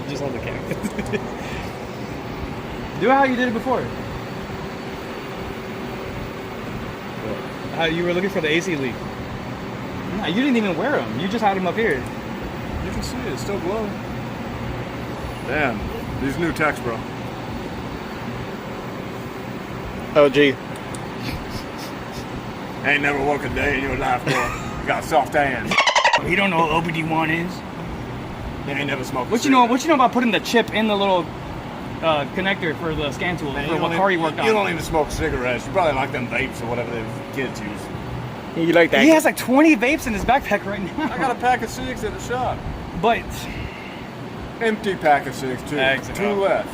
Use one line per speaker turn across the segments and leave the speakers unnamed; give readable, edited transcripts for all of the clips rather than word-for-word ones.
Just hold the camera. Do it how you did it before. How you were looking for the AC leak. No, you didn't even wear them. You just had them up here.
You can see it. It's still glowing. Damn. These new techs, bro.
Oh, gee.
Ain't never worked a day in your life, boy. You got soft hands.
You don't know what OBD1 is.
You ain't never smoked.
What you know about putting the chip in the little connector for the scan tool for what car you worked on?
You don't even smoke cigarettes. You probably like them vapes or whatever the kids use.
You like that?
He has like 20 vapes in his backpack right now.
I got a pack of cigs at the shop.
But
empty pack of cigs too.
Exactly.
2 left.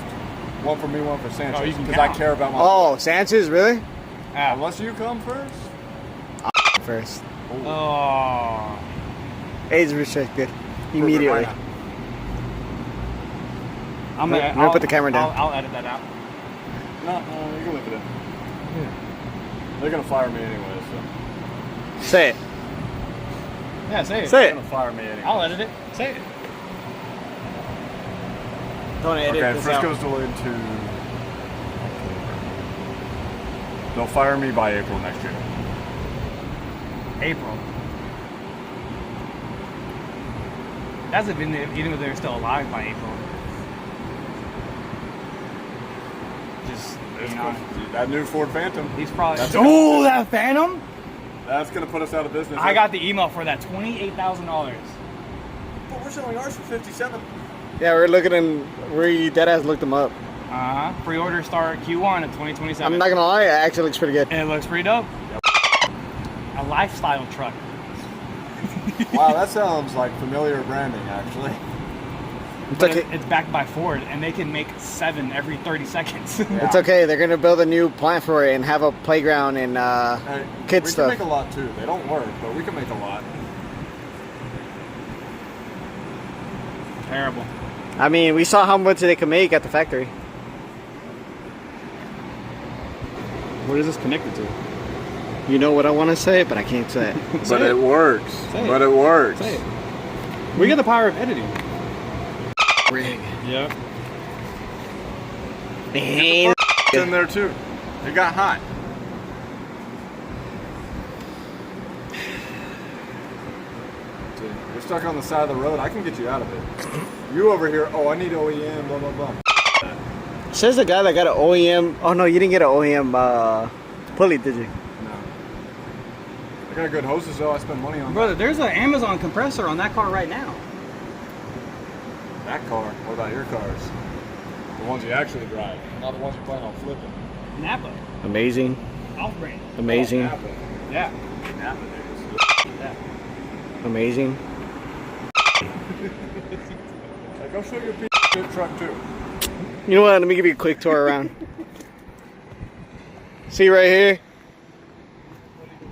One for me, one for Sanchez.
Oh, you can
because I
count.
care about my.
Oh, Sanchez, really?
Unless you come first.
First.
Oh.
Age restricted. Immediately.
I'm
gonna put the camera down.
I'll edit that out.
No, you can look at it. Yeah. They're gonna fire me anyway, so.
Say it.
Yeah, say it.
Say
They're
it.
gonna fire me anyway.
I'll edit it. Say it.
Don't edit
Okay,
this
Frisco's
out.
delayed to. They'll fire me by April next year.
April. That's even if they're still alive by April. Just
That new Ford Phantom.
he's probably.
That's
Oh, that Phantom!
That's gonna put us out of business.
I got the email for that, $28,000.
But we're selling ours for 57.
Yeah, we're looking in. We deadass looked them up.
Pre-order start Q1 of 2027.
I'm not gonna lie, it actually looks pretty good.
It looks pretty dope. A lifestyle truck.
Wow, that sounds like familiar branding, actually.
It's
But
okay.
it's backed by Ford, and they can make 7 every 30 seconds.
It's okay. They're gonna build a new plant for it and have a playground and
Hey,
kid
we
stuff.
can make a lot too. They don't work, but we can make a lot.
Terrible.
I mean, we saw how much they could make at the factory.
What is this connected to?
You know what I want to say, but I can't say it.
But it works.
Say it.
But it works.
Say it. We get the power of editing.
Rig.
Yep.
Hey.
It's in there too. It got hot. You're stuck on the side of the road. I can get you out of it. You over here. Oh, I need OEM. Blah blah blah.
Says the guy that got an OEM. Oh no, you didn't get an OEM pulley, did you?
No. I got good hoses though. I spend money on
Brother, there's an Amazon compressor on that car right now.
that car. What about your cars? The ones you actually drive, not the ones you plan on flipping.
Napa.
Amazing.
Off-brand.
Amazing.
Oh, Napa.
Yeah.
Napa dudes.
Yeah.
Amazing.
Hey, go show your big truck too.
You know what? Let me give you a quick tour around. See right here?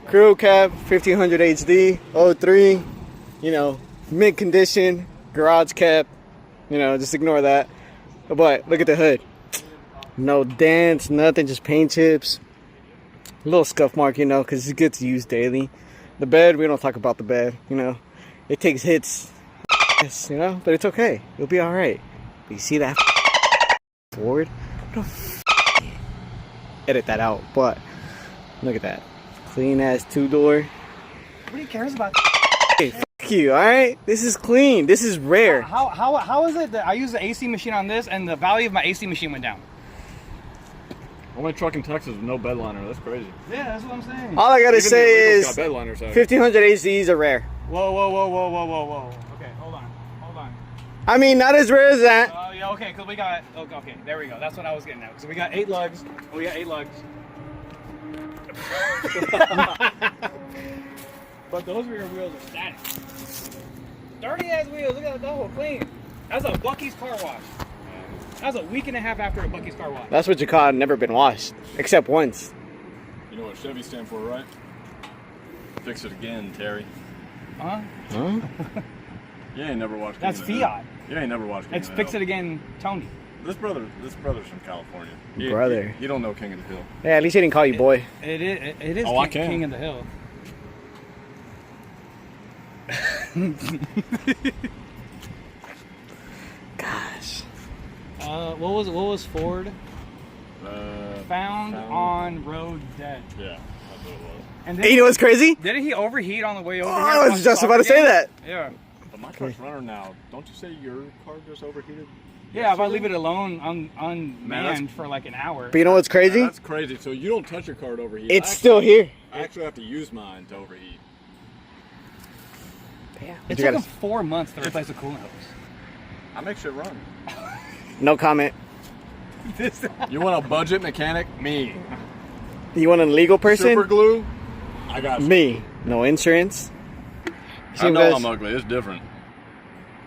Crew cab, 1500 HD, 03. You know, mint condition, garage cab. You know, just ignore that. But look at the hood. No dents, nothing, just paint chips. A little scuff mark, you know, because it's good to use daily. The bed, we don't talk about the bed, you know. It takes hits, you know, but it's okay. It'll be alright. But you see that Ford? Edit that out, but look at that. Clean ass 2-door.
Nobody cares about
Hey, fuck you, alright? This is clean. This is rare.
How is it that I use the AC machine on this and the value of my AC machine went down?
Only truck in Texas with no bedliner. That's crazy.
Yeah, that's what I'm saying.
All I gotta
Even
say
the
is
illegals got bedliners out.
1500 ACs are rare.
Whoa, whoa, whoa, whoa, whoa, whoa, whoa. Okay, hold on.
I mean, not as rare as that.
Oh, yeah, okay, because we got, okay, there we go. That's what I was getting at. Because we got 8 lugs. We got 8 lugs. But those rear wheels are static. Dirty ass wheels. Look at that whole clean. That's a Bucky's car wash. That was a week and a half after a Bucky's car wash.
That's what you call never been washed. Except once.
You know what Chevy stand for, right? Fix it again, Terry.
Huh?
Huh?
You ain't never watched.
That's
King of the
Fiat.
Hill. You ain't never watched. King
It's
of the
Fix
Hill.
It Again, Tony.
This brother's from California.
Brother.
You don't know King of the Hill.
Yeah, at least he didn't call you boy.
It is
Oh, I
King,
can.
King of the Hill.
Gosh.
What was Ford? Found
found-
on road dead.
Yeah, that's what it was.
And
Hey, you know what's crazy?
didn't he overheat on the way over
Oh,
here?
I was just about to say that.
Yeah.
But my car's running now. Don't you say your car just overheated?
Yeah, if I leave it alone
Man,
unmanned for like an hour.
But you know what's crazy?
Yeah, that's crazy. So you don't touch your car to overheat.
It's still here.
I actually have to use mine to overheat.
Damn.
You
It took
gotta-
him 4 months to replace the coolant hose.
I make shit run.
No comment.
You want a budget mechanic? Me.
You want a legal person?
Super glue? I got you.
Me. No insurance.
I know I'm ugly. It's different.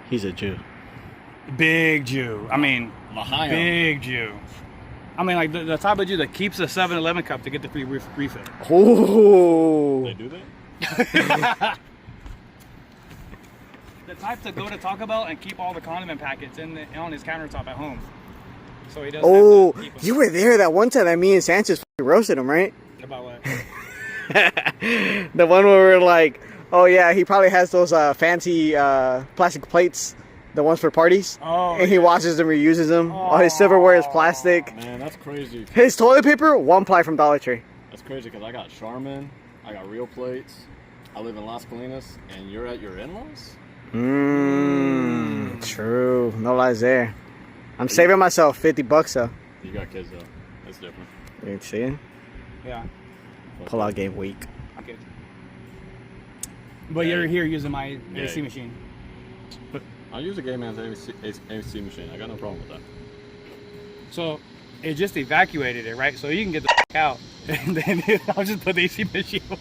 He's a Jew.
Big Jew. I mean,
L'chaim.
big Jew. I mean, like the type of Jew that keeps a 7-Eleven cup to get the free refill.
Ooh.
They do that?
The type to go to Taco Bell and keep all the condiment packets on his countertop at home. So he doesn't
Oh,
have to keep them.
you were there that one time that me and Sanchez roasted him, right?
About what?
The one where we were like, oh yeah, he probably has those fancy plastic plates, the ones for parties.
Oh,
and he washes them, reuses them. All his silverware is plastic.
Man, that's crazy.
His toilet paper, one ply from Dollar Tree.
That's crazy because I got Charmin, I got real plates, I live in Las Colinas, and you're at your in-laws?
True. No lies there. I'm saving myself $50 though.
You got kids though. That's different.
You see it?
Yeah.
Pull out game week.
Okay. But you're here using my AC
Yeah.
machine.
I'll use a gay man's AC machine. I got no problem with that.
So it just evacuated it, right? So you can get the out. And then I'll just put the AC machine away.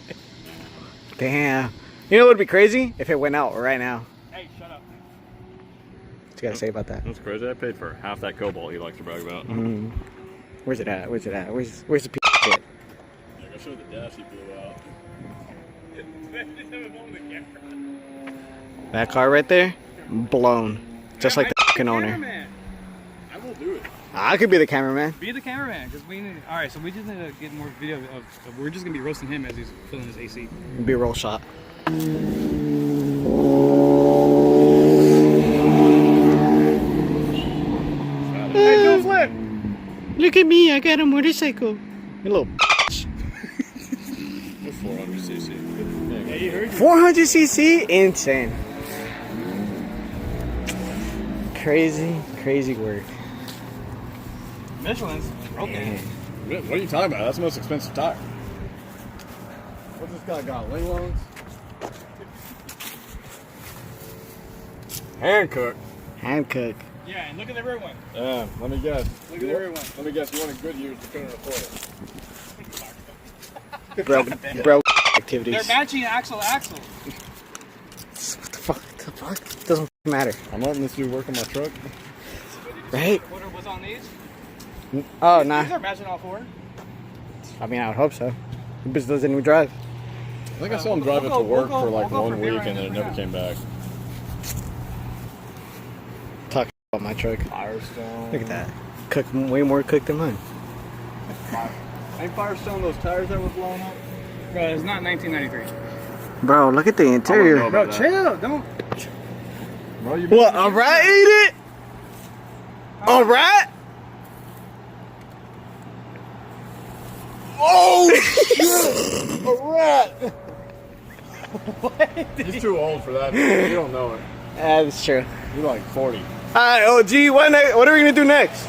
Damn. You know what would be crazy? If it went out right now.
Hey, shut up.
What you gotta say about that?
That's crazy. I paid for half that cobalt he likes to brag about.
Where's it at? Where's it at? Where's the piece of shit?
Yeah, go show the dash he blew out.
That car right there, blown. Just like the fucking owner.
Cameraman.
I will do it.
I could be the cameraman.
Be the cameraman, because we need. All right, so we just need to get more video of. We're just gonna be roasting him as he's filling his AC.
B-roll shot.
Hey, do a flip.
Look at me, I got a motorcycle. You little
It's 400cc.
Yeah, you heard.
400cc? Insane. Crazy work.
Michelin's broken.
What are you talking about? That's the most expensive tire. What's this guy got? Lane loans? Hand cook.
Hand cook.
Yeah, and look at the rear one.
Yeah, let me guess.
Look at the rear one.
Let me guess. You want a good year's to put in a toilet.
Bro
They're
activities.
matching axle.
What the fuck? Doesn't matter,
I'm letting this dude work on my truck.
right?
What's on these?
Oh,
These
nah.
are matching all four.
I mean, I would hope so. The bitch doesn't even drive.
I think I saw him driving to work for like 1 week and then it never came back.
Talk about my truck.
Firestone.
Look at that. Cook way more cooked than mine.
Ain't Firestone those tires that were blown up?
Bro, it's not 1993.
Bro, look at the interior.
Bro, chill. Don't.
Bro, you
What? A rat ate it? A rat?
Oh shit! A rat! He's too old for that. You don't know it.
That's true.
You're like 40.
Alright, OG, what are we gonna do next?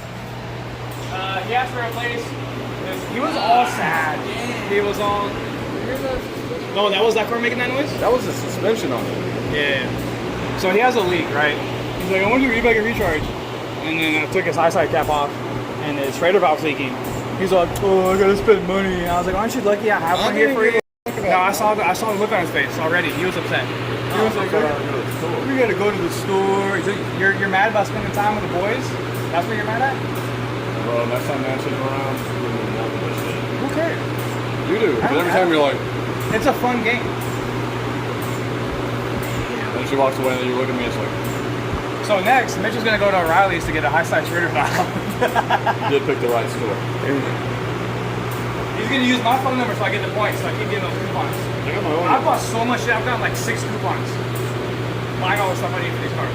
He asked for a place. He was all sad. He was all. No, that was that car making that noise?
That was the suspension on it.
Yeah. So he has a leak, right? He's like, I wonder if I can recharge. And then I took his high side cap off, and his trailer valve's leaking. He's like, oh, I gotta spend money. And I was like, aren't you lucky I have one here for you? No, I saw the look on his face already. He was upset. He was like, we gotta go to the store. He's like, you're mad about spending time with the boys? That's what you're mad at?
Bro, next time that shit's around, you're gonna be loving this shit.
Who cares?
You do, but every time you're like,
It's a fun game.
and she walks away and then you look at me, it's like,
So next, Mitch is gonna go to O'Reilly's to get a high side trailer valve.
you did pick the right store.
He's gonna use my phone number so I get the points, so I keep getting those coupons.
I got my own.
I bought so much shit, I've got like 6 coupons. Buying all the stuff I need for these cars.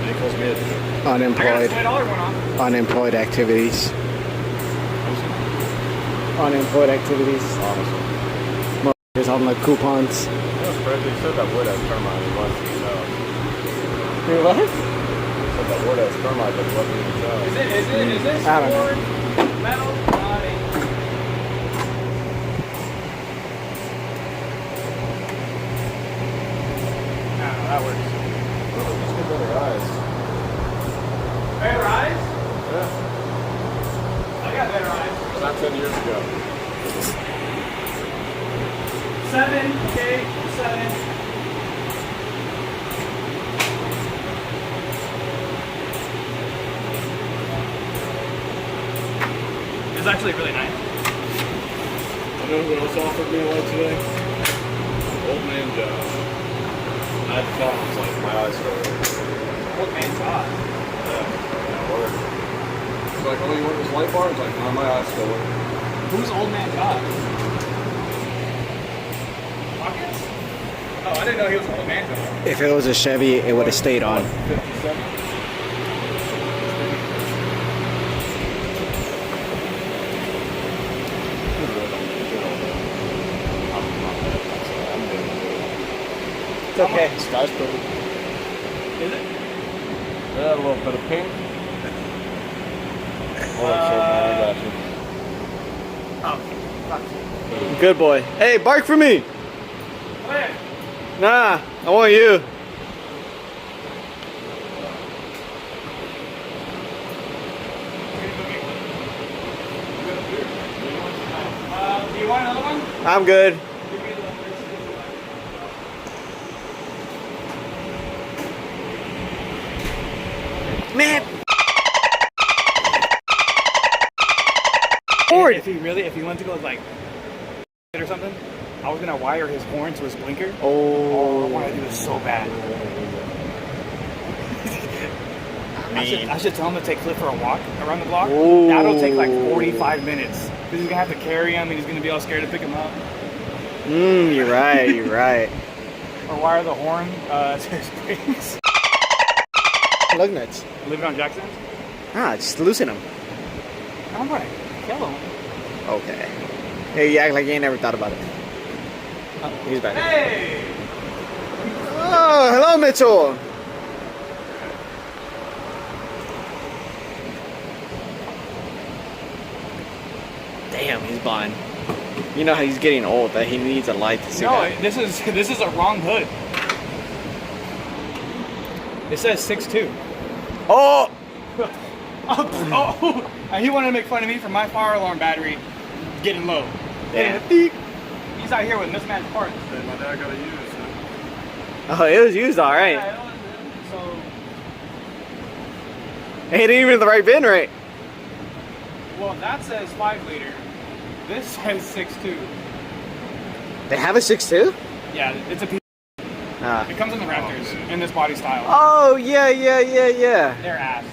Yeah, equals mid.
I got a
Unemployed.
$20 one off.
Unemployed activities. Unemployed activities.
Honestly.
Motherfuckers on the coupons.
That's crazy. He said that wood has termite. He wants to sell.
Wait, what?
He said that wood has termite, but he wasn't even sell.
Is this
I don't know.
board metal? Not it. No, that works.
Just get better eyes.
Better eyes?
Yeah.
I got better eyes.
Not 10 years ago.
7, okay, 7. It's actually really nice.
You know who else offered me one today? Old man Josh. I had to tell him, it's like my eyes started.
Old man God.
Yeah, word. He's like, oh, you want this light bar? It's like, no, my eyes still work.
Who's old man God? Pockets? Oh, I didn't know he was old man God.
If it was a Chevy, it would have stayed on.
57?
It's okay.
Sky's pretty.
Is it?
Yeah, a little bit of pink. Oh, so I got you.
Oh, fuck.
Good boy. Hey, bark for me.
Where?
Nah, I want you.
Do you want another one?
I'm good. Man.
If he went to go like or something, I was gonna wire his horn to his blinker.
Oh.
I want to do this so bad. I should tell him to take Cliff for a walk around the block.
Ooh.
That'll take like 45 minutes. Because he's gonna have to carry him and he's gonna be all scared to pick him up.
You're right, you're right.
Or wire the horn to his brakes.
Lug nuts.
Leave it on Jackson's?
Ah, just loosen them.
I'm gonna kill him.
Okay. Hey, you act like you ain't never thought about it. He's back.
Hey!
Oh, hello, Mitchell. Damn, he's blind. You know how he's getting old, that he needs a light to see
No,
that.
this is a wrong hood. It says 6'2".
Oh!
Oh, and he wanted to make fun of me for my fire alarm battery getting low.
Damn.
He's out here with mismatched parts.
Hey, my dad got a used.
Oh, it was used all right.
Yeah, so
It ain't even the right bin, right?
well, that says 5 liter. This says 6'2".
They have a 6.2?
Yeah, it's a piece.
Ah.
It comes in the Raptors in this body style.
Oh, yeah.
They're ass.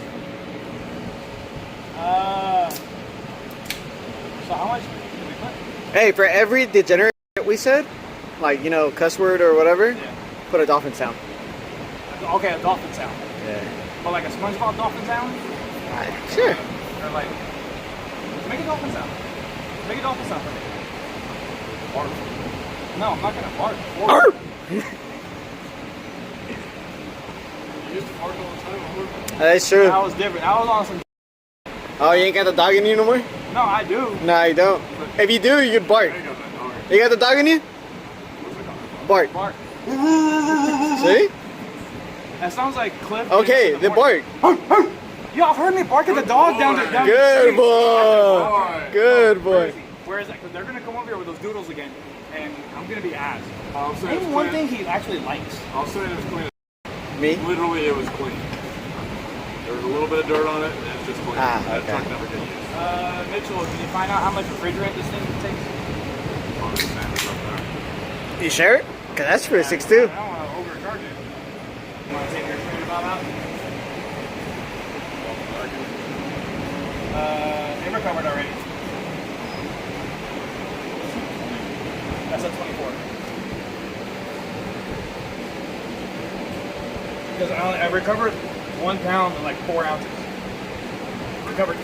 So how much did we put?
Hey, for every degenerate we said, like, you know, cuss word or whatever,
Yeah.
put a dolphin sound.
Okay, a dolphin sound.
Yeah.
But like a SpongeBob dolphin sound?
Sure.
Or like, make a dolphin sound. Make a dolphin sound for me.
Bark.
No, I'm not gonna bark.
Arr!
You used to bark all the time.
That's true.
That was different. That was on some.
Oh, you ain't got the dog in you no more?
No, I do.
No, you don't. If you do, you could bark.
I ain't got that dog.
You got the dog in you? Bark.
Bark.
See?
That sounds like Cliff.
Okay,
in the
then
morning.
bark.
Y'all heard me bark at the dog down the
Good
street.
boy. Good boy.
Where is that? Because they're gonna come over here with those doodles again, and I'm gonna be asked.
I'll say it's
Name one
clean.
thing he actually likes.
I'll say it was clean.
Me?
Literally, it was clean. There was a little bit of dirt on it, and it's just clean.
Ah,
That
okay.
truck never get used.
Mitchell, can you find out how much refrigerant this thing takes?
Probably the same as up there.
You sure? Because that's for a 6.2.
I don't want to overcharge it. You want to take your refrigerator valve out? It recovered already. That's at 24. Because I recovered 1 pound and like 4 ounces. Recovered.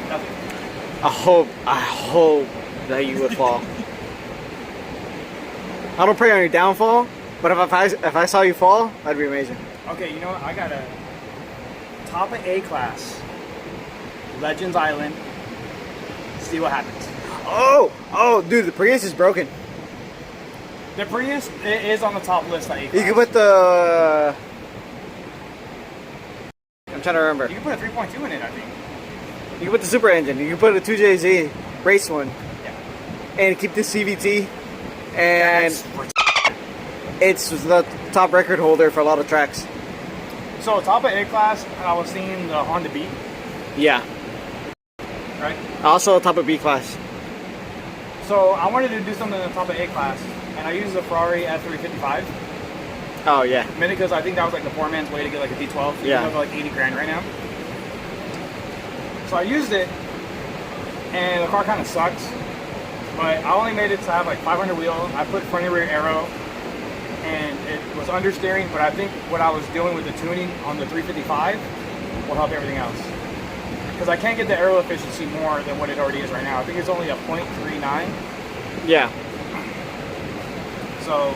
Nothing.
I hope that you would fall. I don't pray on your downfall, but if I saw you fall, that'd be amazing.
Okay, you know what? I got a top of A class. Legends Island. See what happens.
Oh, dude, the Prius is broken.
The Prius is on the top list at A class.
You can put the. I'm trying to remember.
You can put a 3.2 in it, I think.
You can put the super engine. You can put a 2JZ race one,
Yeah.
and keep the CVT. And it's the top record holder for a lot of tracks.
So top of A class, I was seeing the Honda Beat,
Yeah.
right?
Also top of B class.
So I wanted to do something in the top of A class, and I used the Ferrari F355.
Oh yeah.
Mainly because I think that was like the poor man's way to get like a D12.
Yeah.
For like 80 grand right now. So I used it, and the car kind of sucks. But I only made it to have like 500 wheel. I put front and rear aero, and it was understeering. But I think what I was doing with the tuning on the 355 will help everything else. Because I can't get the aero efficiency more than what it already is right now. I think it's only a 0.39.
Yeah.
So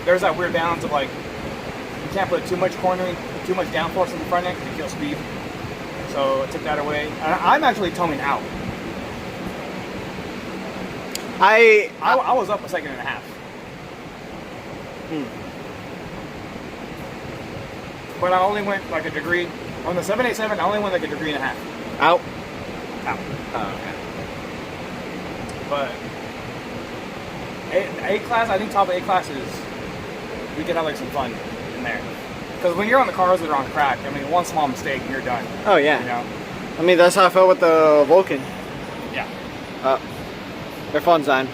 there's that weird balance of like you can't put too much cornering, too much downforce in the front end to kill speed. So I took that away. And I'm actually towing out. I was up a second and a half. But I only went like a degree. On the 787, I only went like a degree and a half.
Out.
Out.
Oh, okay.
But A class, I think top of A class is, we could have like some fun in there. Because when you're on the cars that are on crack, I mean, one small mistake and you're done.
Oh yeah.
You know?
I mean, that's how I felt with the Vulcan.
Yeah.
Their phone's on.